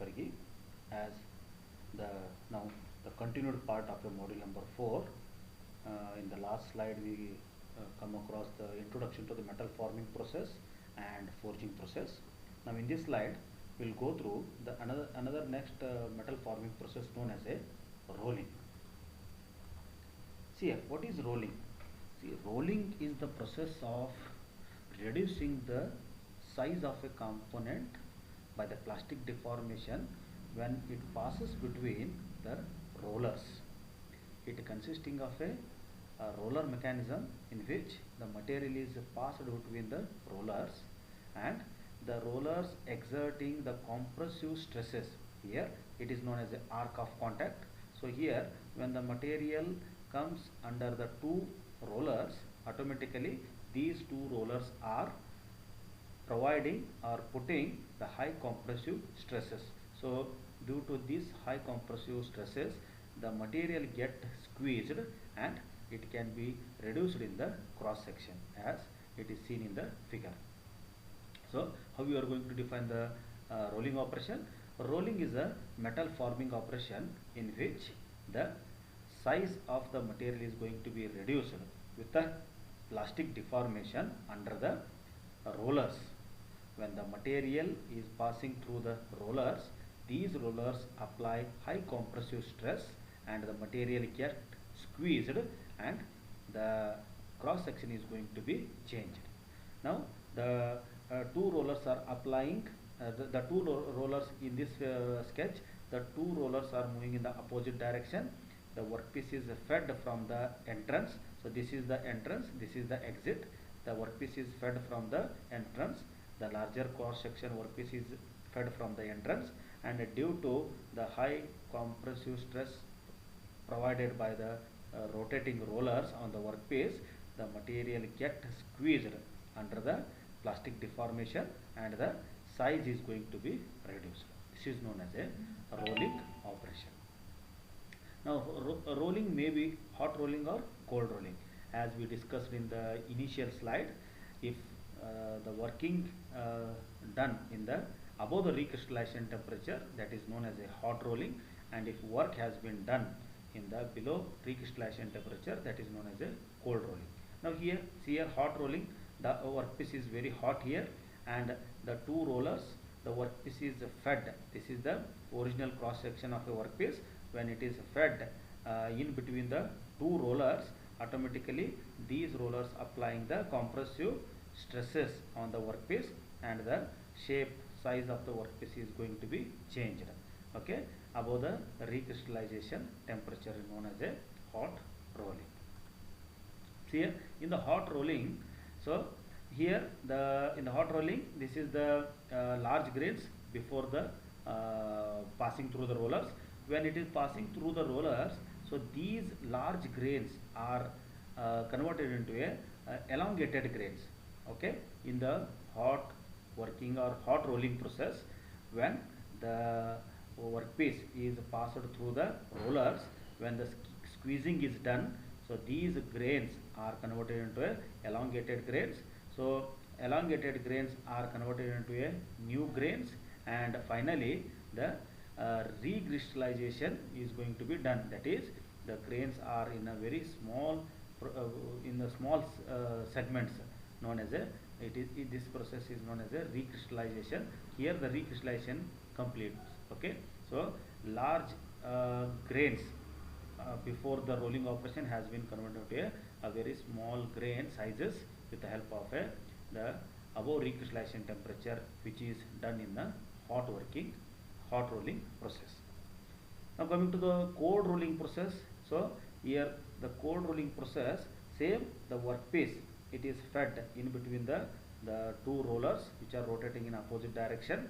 Kargi as the now the continued part of the module number 4. In the last slide we come across the introduction to the metal forming process and forging process. Now in this slide we will go through the another next metal forming process known as a rolling. See here, what is rolling? See, rolling is the process of reducing the size of a component by the plastic deformation when it passes between the rollers. It consisting of a roller mechanism in which the material is passed between the rollers and the rollers exerting the compressive stresses. Here it is known as a arc of contact. So here when the material comes under the two rollers, automatically these two rollers are providing or putting the high compressive stresses. So due to these high compressive stresses, the material get squeezed and it can be reduced in the cross section as it is seen in the figure. So how you are going to define the rolling operation? Rolling is a metal forming operation in which the size of the material is going to be reduced with the plastic deformation under the rollers. When the material is passing through the rollers, these rollers apply high compressive stress and the material get squeezed and the cross section is going to be changed. Now the two rollers are applying the two rollers in this sketch. The two rollers are moving in the opposite direction. The workpiece is fed from the entrance. So this is the entrance, this is the exit. The workpiece is fed from the entrance. The larger cross section workpiece is fed from the entrance, and due to the high compressive stress provided by the rotating rollers on the workpiece, the material get squeezed under the plastic deformation and the size is going to be reduced. This is known as a rolling operation. Now rolling may be hot rolling or cold rolling. As we discussed in the initial slide, if the working done in the above the recrystallization temperature, that is known as a hot rolling, and if work has been done in the below recrystallization temperature, that is known as a cold rolling. Now here, see here, hot rolling, the workpiece is very hot here and the two rollers, the workpiece is fed. This is the original cross section of a workpiece. When it is fed in between the two rollers, automatically these rollers applying the compressive stresses on the workpiece and the shape size of the workpiece is going to be changed, okay, above the recrystallization temperature known as a hot rolling. See here in the hot rolling, so here in the hot rolling, this is the large grains before the passing through the rollers. When it is passing through the rollers, so these large grains are converted into a elongated grains, okay, in the hot working or hot rolling process. When the workpiece is passed through the rollers, when the squeezing is done, so these grains are converted into a elongated grains. So elongated grains are converted into a new grains, and finally the recrystallization is going to be done. That is, the grains are in a very small segments known as a this process is known as a recrystallization. Here the recrystallization completes, okay. So large grains before the rolling operation has been converted to a very small grain sizes with the help of the above recrystallization temperature, which is done in the hot rolling process. Now coming to the cold rolling process. So here the cold rolling process, same, the workpiece, it is fed in between the two rollers which are rotating in opposite direction.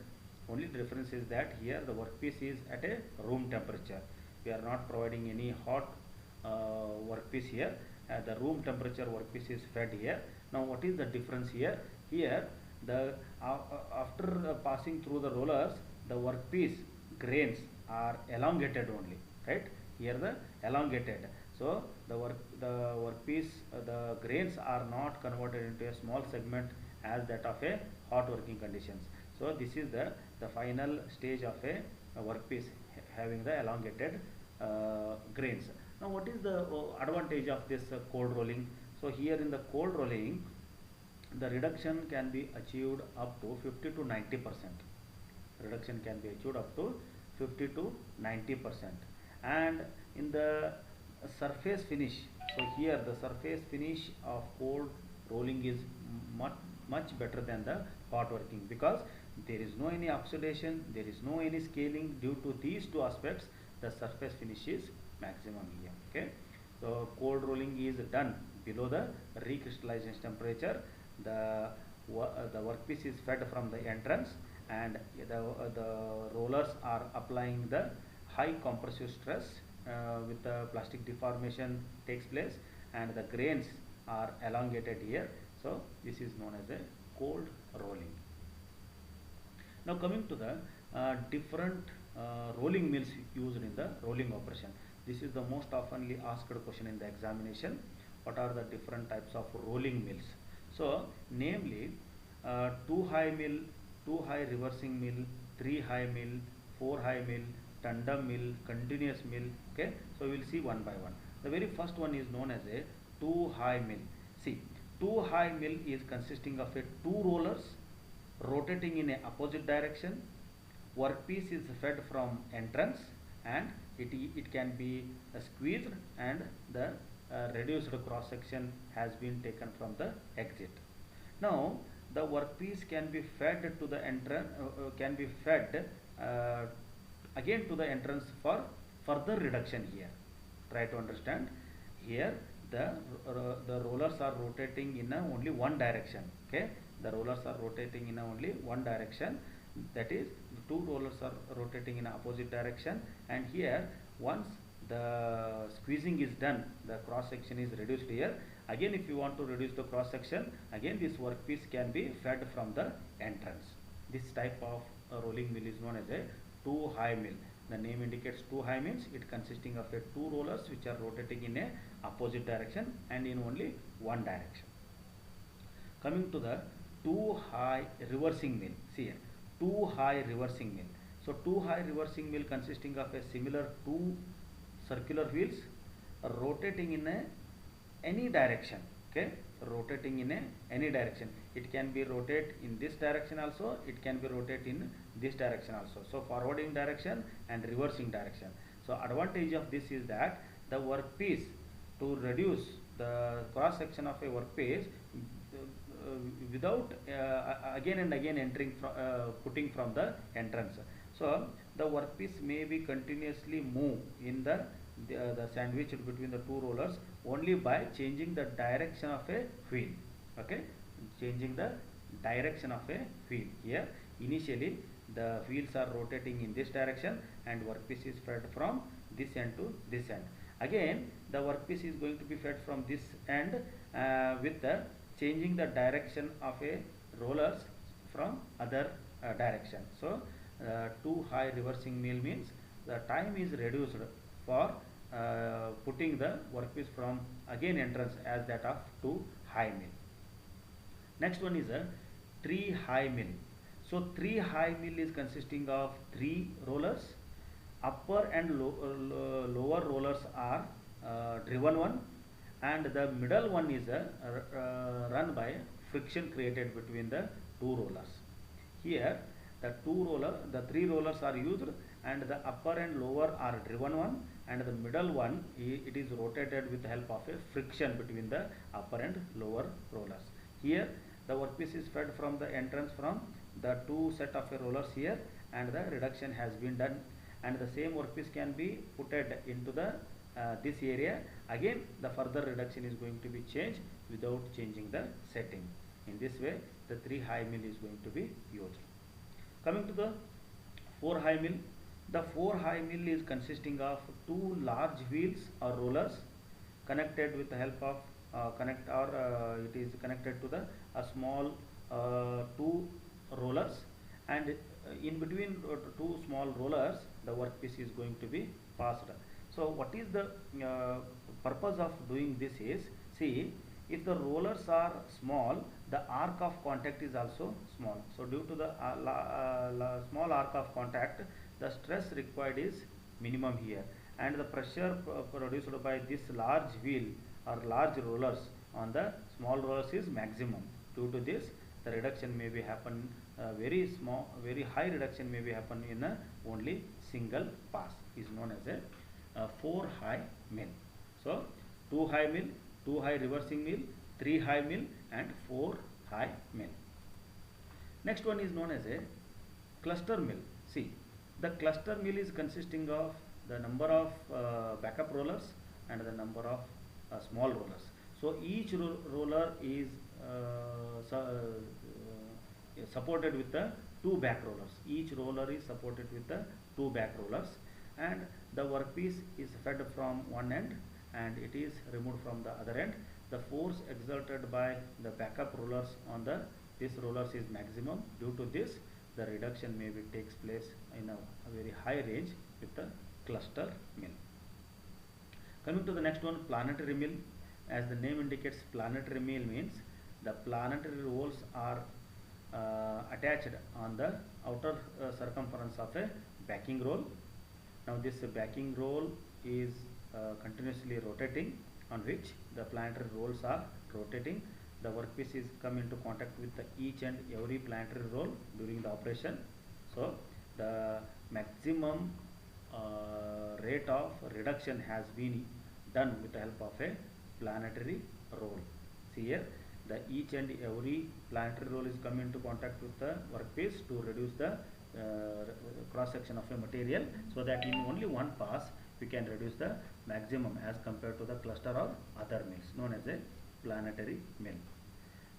Only difference is that here the workpiece is at a room temperature. We are not providing any hot workpiece here. The room temperature workpiece is fed here. Now what is the difference here? Here the after passing through the rollers, the workpiece grains are elongated only, right? Here the elongated. So the workpiece, the grains are not converted into a small segment as that of a hot working conditions. So this is the final stage of a workpiece having the elongated grains. Now what is the advantage of this cold rolling? So here in the cold rolling, the reduction can be achieved up to 50 to 90%. Reduction can be achieved up to 50 to 90%. And in the surface finish, so here the surface finish of cold rolling is much better than the hot working, because there is no any oxidation, there is no any scaling. Due to these two aspects, the surface finish is maximum here. Okay, so cold rolling is done below the recrystallization temperature. The workpiece is fed from the entrance, and the rollers are applying the high compressive stress with the plastic deformation takes place, and the grains are elongated here. So this is known as a cold rolling. Now coming to the different rolling mills used in the rolling operation. This is the most oftenly asked question in the examination. What are the different types of rolling mills? So namely 2 high mill, 2 high reversing mill, 3 high mill, 4 high mill, tandem mill, continuous mill. Okay, so we will see one by one. The very first one is known as a 2 high mill. See, 2 high mill is consisting of a 2 rollers rotating in a opposite direction. Workpiece is fed from entrance, and it can be squeezed, and the reduced cross section has been taken from the exit. Now the workpiece can be fed to the entrance, again to the entrance for further reduction here. Try to understand. Here the rollers are rotating in only one direction. Okay, the rollers are rotating in only one direction. That is, the 2 rollers are rotating in opposite direction, and here once the squeezing is done, the cross section is reduced here. Again, if you want to reduce the cross section, again this workpiece can be fed from the entrance. This type of rolling mill is known as a 2 high mill. The name indicates 2 high means it consisting of a 2 rollers which are rotating in a opposite direction and in only one direction. Coming to the 2 high reversing mill. See here, 2 high reversing mill. So 2 high reversing mill consisting of a similar 2 circular wheels rotating in any direction. Okay, rotating in any direction. It can be rotate in this direction also, it can be rotate in this direction also. So forwarding direction and reversing direction. So advantage of this is that the workpiece, to reduce the cross section of a workpiece without again and again entering putting from the entrance. So the workpiece may be continuously move in the sandwiched between the 2 rollers only by changing the direction of a wheel. Okay, changing the direction of a wheel. Here initially the wheels are rotating in this direction and workpiece is fed from this end to this end. Again the workpiece is going to be fed from this end with the changing the direction of a rollers from other direction. So 2 high reversing mill means the time is reduced for putting the workpiece from again entrance as that of 2 high mill. Next one is a 3 high mill. So 3 high mill is consisting of 3 rollers. Upper and lower rollers are driven one, and the middle one is run by friction created between the 2 rollers. Here the 3 rollers are used, and the upper and lower are driven one, and the middle one it is rotated with the help of a friction between the upper and lower rollers. Here the workpiece is fed from the entrance from the 2 set of rollers here, and the reduction has been done, and the same workpiece can be putted into the this area. Again the further reduction is going to be changed without changing the setting. In this way the 3 high mill is going to be used. Coming to the 4 high mill. The 4 high mill is consisting of 2 large wheels or rollers connected with the help of it is connected to the small 2 rollers, and in between 2 small rollers the workpiece is going to be passed. So what is the purpose of doing this is, see, if the rollers are small, the arc of contact is also small. So due to the small arc of contact, the stress required is minimum here, and the pressure produced by this large wheel or large rollers on the small rollers is maximum. Due to this, the reduction may be happen very small, very high reduction may be happen in a only single pass, is known as a 4 high mill. So 2 high mill, 2 high reversing mill, 3 high mill and 4 high mill. Next one is known as a cluster mill. See, the cluster mill is consisting of the number of backup rollers and the number of small rollers. So each roller is supported with the 2 back rollers. Each roller is supported with the 2 back rollers, and the workpiece is fed from one end and it is removed from the other end. The force exerted by the backup rollers on this rollers is maximum. Due to this, the reduction maybe takes place in a very high range with the cluster mill. Coming to the next one, planetary mill. As the name indicates, planetary mill means the planetary rolls are attached on the outer circumference of a backing roll. Now this backing roll is continuously rotating, on which the planetary rolls are rotating. The workpiece is come into contact with each and every planetary roll during the operation. So the maximum rate of reduction has been done with the help of a planetary roll. See here, the each and every planetary roll is come into contact with the workpiece to reduce the cross section of a material, so that in only one pass we can reduce the maximum as compared to the cluster or other mills, known as a planetary mill.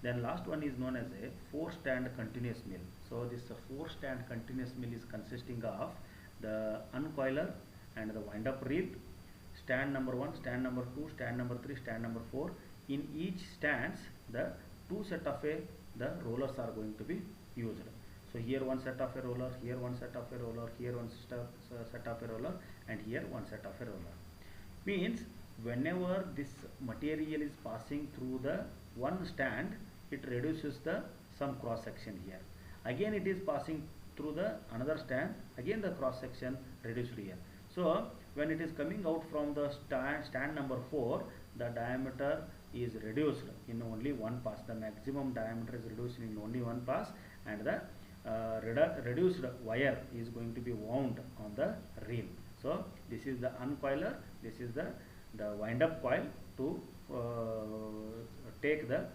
Then last one is known as a 4-stand continuous mill. So this 4-stand continuous mill is consisting of the uncoiler and the wind up reel, stand number 1, stand number 2, stand number 3, stand number 4. In each stands, the 2 set of the rollers are going to be used. So here one set of a roller, here one set of a roller, here one set of a roller, and here one set of a roller. Means whenever this material is passing through the one stand, it reduces the some cross section here. Again it is passing through the another stand, again the cross section reduced here. So when it is coming out from the stand number 4, the diameter is reduced in only one pass. The maximum diameter is reduced in only one pass, and the reduced wire is going to be wound on the reel. So this is the uncoiler, this is the wind up coil to take the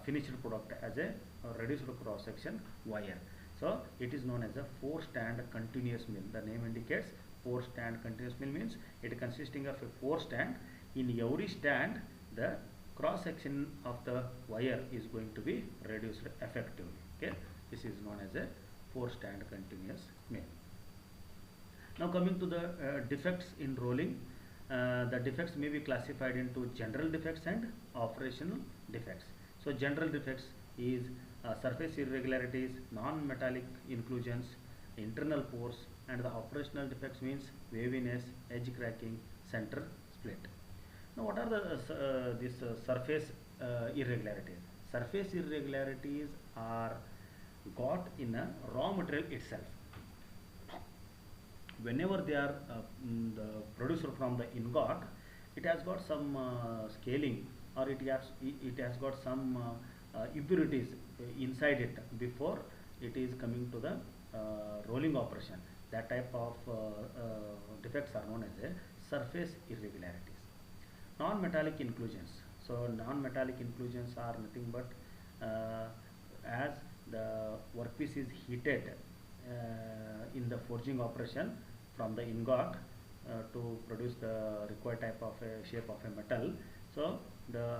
finished product as a reduced cross section wire. So it is known as a 4-stand continuous mill. The name indicates 4-stand continuous mill means it consisting of a 4 stand. In every stand, the cross section of the wire is going to be reduced effectively. Okay, this is known as a 4-stand continuous mill. Now coming to the defects in rolling, the defects may be classified into general defects and operational defects. So general defects is surface irregularities, non-metallic inclusions, internal pores, and the operational defects means waviness, edge cracking, center split. Now what are the surface irregularities? Surface irregularities are got in a raw material itself. Whenever they are produced from the ingot, it has got some scaling, or it has got some impurities inside it before it is coming to the rolling operation. That type of defects are known as a surface irregularities. Non-metallic inclusions. So non-metallic inclusions are nothing but as the workpiece is heated in the forging operation from the ingot to produce the required type of a shape of a metal. So the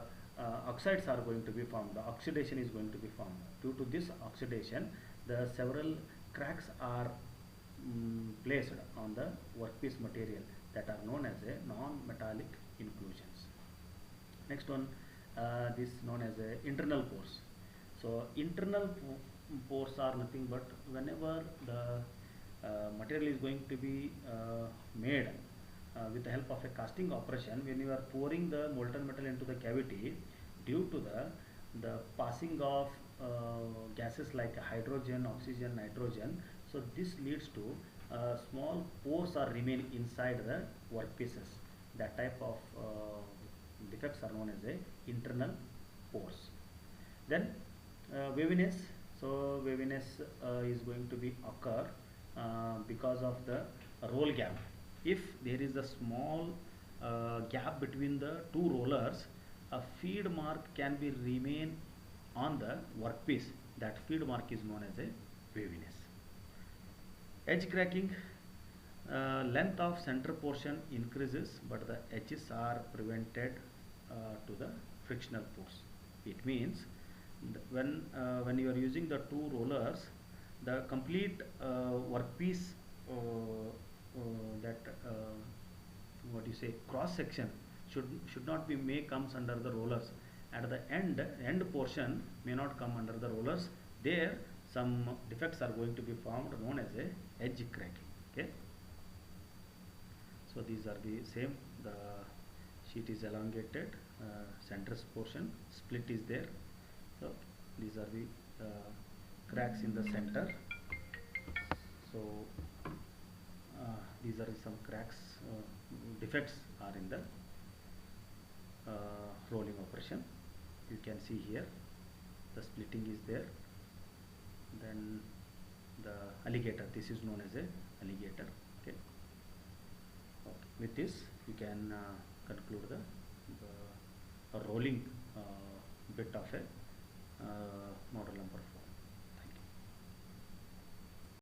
oxides are going to be formed, the oxidation is going to be formed. Due to this oxidation, the several cracks are placed on the workpiece material that are known as a non-metallic inclusions. Next one, this is known as a internal pores. So internal pores are nothing but whenever the material is going to be made with the help of a casting operation, when you are pouring the molten metal into the cavity, due to the passing of gases like hydrogen, oxygen, nitrogen, so this leads to small pores are remain inside the workpieces. That type of defects are known as a internal pores. Then waviness. So waviness is going to be occur because of the roll gap. If there is a small gap between the two rollers, a feed mark can be remain on the workpiece. That feed mark is known as a waviness. Edge cracking. Length of center portion increases, but the edges are prevented to the frictional pores. It means when you are using the two rollers, the complete workpiece that what you say cross section should not be may comes under the rollers. At the end portion may not come under the rollers. There some defects are going to be found, known as a edge cracking. Okay. So these are the same. The sheet is elongated, center portion split is there. So these are the cracks in the center. So these are some cracks, defects are in the rolling operation. You can see here the splitting is there. Then the alligator, this is known as a alligator. Okay. Okay. With this you can conclude the rolling bit of a model number